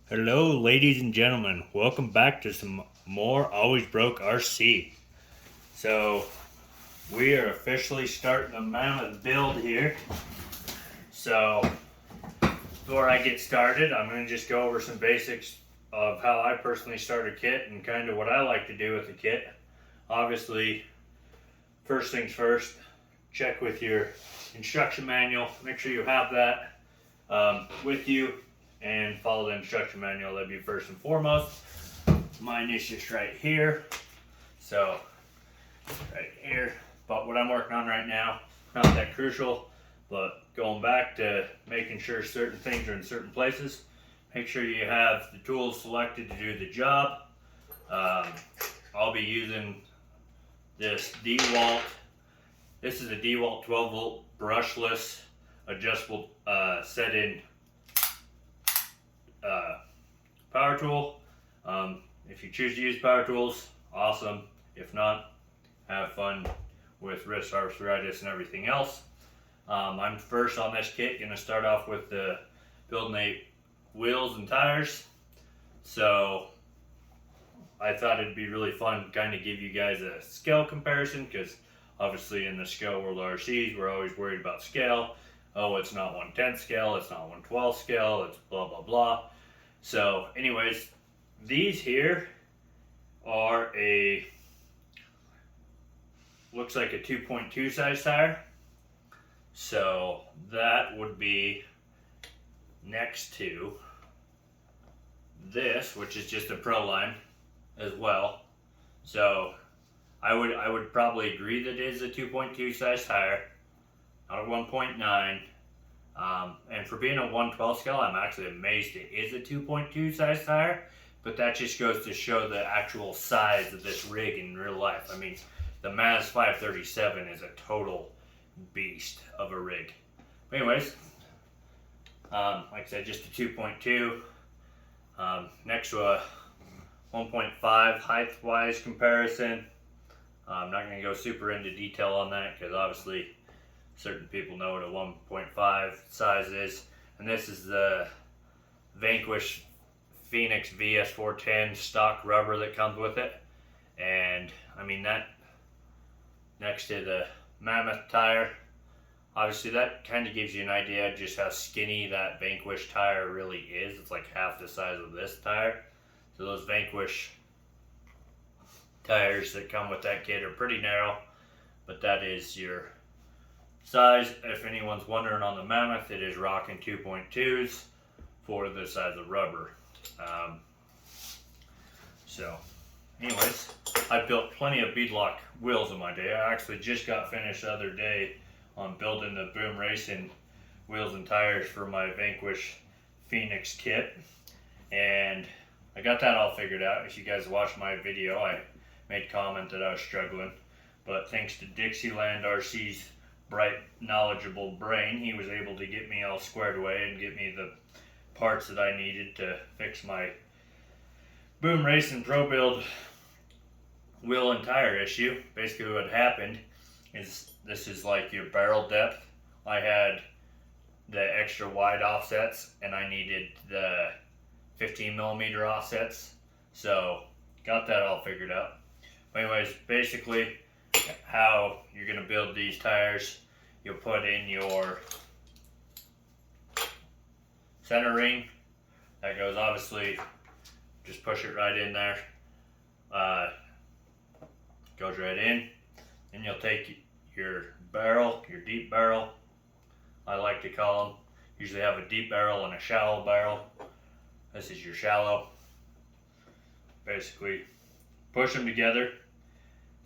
Hello, ladies and gentlemen. Welcome back to some more Always Broke RC. So, we are officially starting the mammoth build here. So, before I get started, I'm going to just go over some basics of how I personally start a kit and kind of what I like to do with the kit. Obviously, first things first, check with your instruction manual. Make sure you have that with you and follow the instruction manual. That'd be first and foremost. Mine is just right here. So, right here. But what I'm working on right now, not that crucial, but going back to making sure certain things are in certain places. Make sure you have the tools selected to do the job. I'll be using this DeWalt. This is a DeWalt 12 volt brushless adjustable set-in power tool. If you choose to use power tools, awesome. If not, have fun with wrist arthritis and everything else. I'm first on this kit going to start off with the building wheels and tires. So I thought it'd be really fun to kind of give you guys a scale comparison, because obviously in the scale world RCs we're always worried about scale. Oh, it's not 1/10 scale, it's not 1/12 scale, it's blah blah blah. So anyways, these here are looks like a 2.2 size tire. So that would be next to this, which is just a Pro line as well. So I would probably agree that it is a 2.2 size tire, not a 1.9. And for being a 1/12 scale, I'm actually amazed it is a 2.2 size tire, but that just goes to show the actual size of this rig in real life. I mean, the Maz 537 is a total beast of a rig. But anyways, like I said, just a 2.2 next to a 1.5 height-wise comparison. I'm not going to go super into detail on that because obviously certain people know what a 1.5 size is. And this is the Vanquish Phoenix VS410 stock rubber that comes with it. And I mean, that next to the mammoth tire, obviously that kind of gives you an idea just how skinny that Vanquish tire really is. It's like half the size of this tire. So those Vanquish tires that come with that kit are pretty narrow, but that is your size. If anyone's wondering on the mammoth, it is rocking 2.2s for the size of rubber. So anyways, I built plenty of beadlock wheels in my day. I actually just got finished the other day on building the Boom Racing wheels and tires for my Vanquish Phoenix kit, and I got that all figured out. If you guys watched my video, I made comment that I was struggling, but thanks to Dixieland RC's bright, knowledgeable brain, he was able to get me all squared away and get me the parts that I needed to fix my Boom Racing Pro Build wheel and tire issue. Basically what happened is, this is like your barrel depth. I had the extra wide offsets and I needed the 15 millimeter offsets, so got that all figured out. But anyways, basically how you're going to build these tires, you'll put in your center ring. That goes, obviously, just push it right in there. Goes right in. Then you'll take your barrel, your deep barrel, I like to call them. Usually have a deep barrel and a shallow barrel. This is your shallow. Basically, push them together.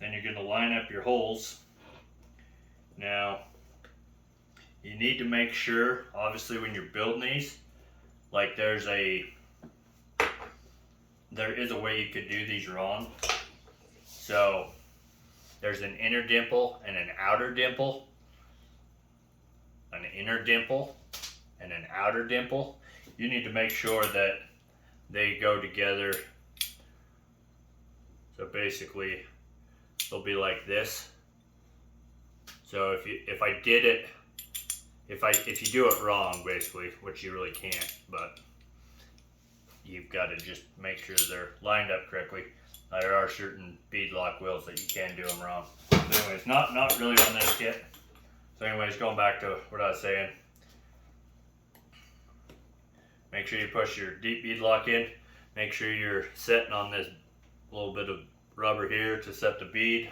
Then you're going to line up your holes. Now, you need to make sure, obviously, when you're building these, like there is a way you could do these wrong. So there's an inner dimple and an outer dimple. An inner dimple and an outer dimple. You need to make sure that they go together. So basically, they'll be like this. So if I did it if you do it wrong, basically, which you really can't, but you've got to just make sure they're lined up correctly. There are certain beadlock wheels that you can do them wrong. So anyways, not really on this kit. So anyways, going back to what I was saying, make sure you push your deep beadlock in. Make sure you're setting on this little bit of rubber here to set the bead.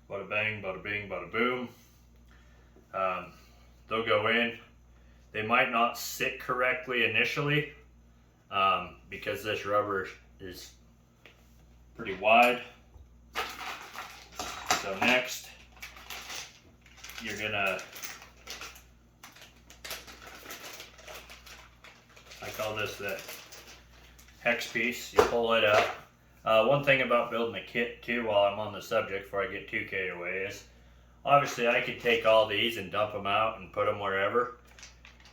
Bada bang, bada bing, bada boom. They'll go in. They might not sit correctly initially because this rubber is pretty wide. So next, you're gonna, I call this the hex piece. You pull it out. One thing about building a kit too, while I'm on the subject before I get too carried away, is obviously I could take all these and dump them out and put them wherever.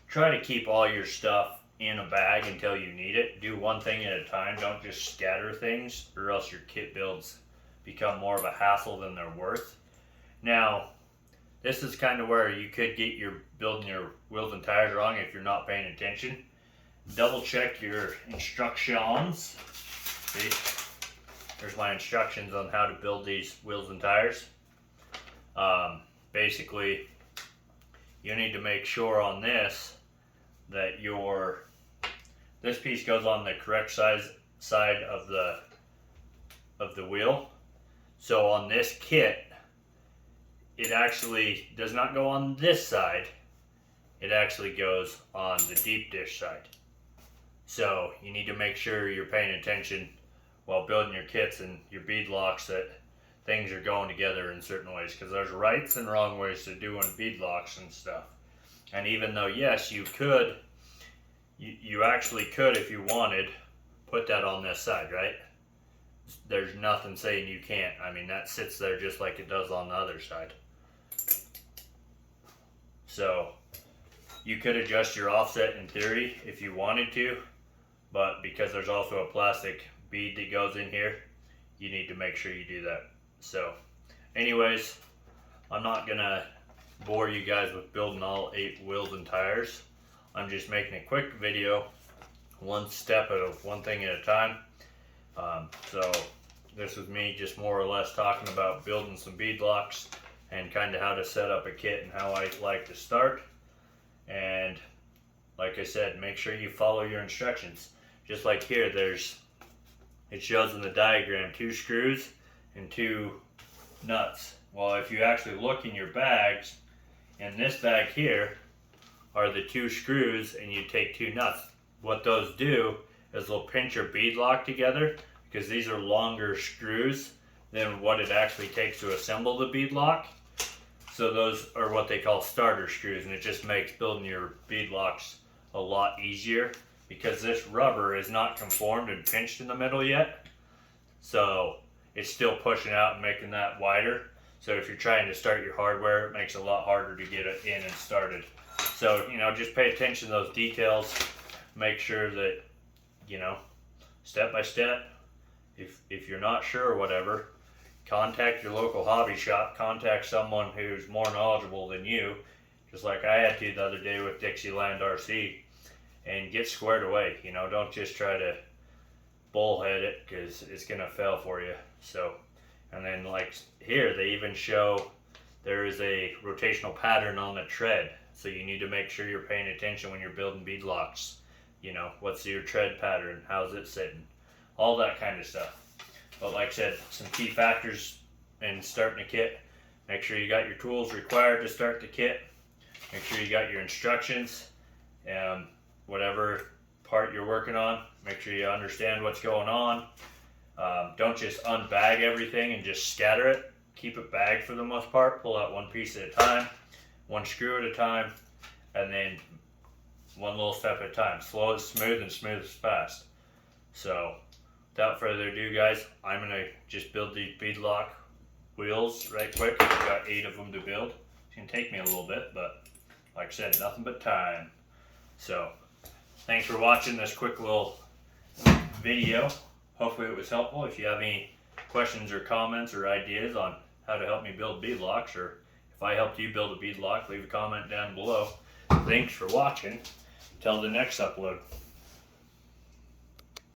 Try to keep all your stuff in a bag until you need it. Do one thing at a time. Don't just scatter things, or else your kit builds become more of a hassle than they're worth. Now, this is kind of where you could get your building your wheels and tires wrong if you're not paying attention. Double check your instructions. See, there's my instructions on how to build these wheels and tires. Basically, you need to make sure on this that this piece goes on the correct side of the wheel. So on this kit, it actually does not go on this side. It actually goes on the deep dish side. So you need to make sure you're paying attention while building your kits and your bead locks that things are going together in certain ways, because there's rights and wrong ways to doing bead locks and stuff. And even though, yes, you could, you actually could, if you wanted, put that on this side, right? There's nothing saying you can't. I mean, that sits there just like it does on the other side. So you could adjust your offset in theory if you wanted to, but because there's also a plastic bead that goes in here, you need to make sure you do that. So anyways, I'm not gonna bore you guys with building all 8 wheels and tires. I'm just making a quick video, one thing at a time. So this was me just more or less talking about building some bead locks and kind of how to set up a kit and how I like to start. And like I said, make sure you follow your instructions. Just like here, it shows in the diagram 2 screws and 2 nuts. Well, if you actually look in your bags, in this bag here are the 2 screws, and you take 2 nuts. What those do is they'll pinch your bead lock together, because these are longer screws than what it actually takes to assemble the bead lock. So those are what they call starter screws, and it just makes building your bead locks a lot easier, because this rubber is not conformed and pinched in the middle yet. So it's still pushing out and making that wider. So if you're trying to start your hardware, it makes it a lot harder to get it in and started. So, just pay attention to those details. Make sure that, step by step, if you're not sure or whatever, contact your local hobby shop, contact someone who's more knowledgeable than you, just like I had to the other day with Dixieland RC, and get squared away. Don't just try to bullhead it, because it's gonna fail for you. So, and then like here, they even show there is a rotational pattern on the tread. So you need to make sure you're paying attention when you're building bead locks. What's your tread pattern? How's it sitting? All that kind of stuff. But like I said, some key factors in starting a kit. Make sure you got your tools required to start the kit. Make sure you got your instructions. Whatever part you're working on, make sure you understand what's going on. Don't just unbag everything and just scatter it. Keep it bagged for the most part. Pull out one piece at a time, one screw at a time, and then one little step at a time. Slow is smooth and smooth is fast. So without further ado, guys, I'm going to just build these bead lock wheels right quick. I've got 8 of them to build. It's going to take me a little bit, but like I said, nothing but time. So thanks for watching this quick little video. Hopefully it was helpful. If you have any questions or comments or ideas on how to help me build bead locks, or if I helped you build a bead lock, leave a comment down below. Thanks for watching. till the next upload.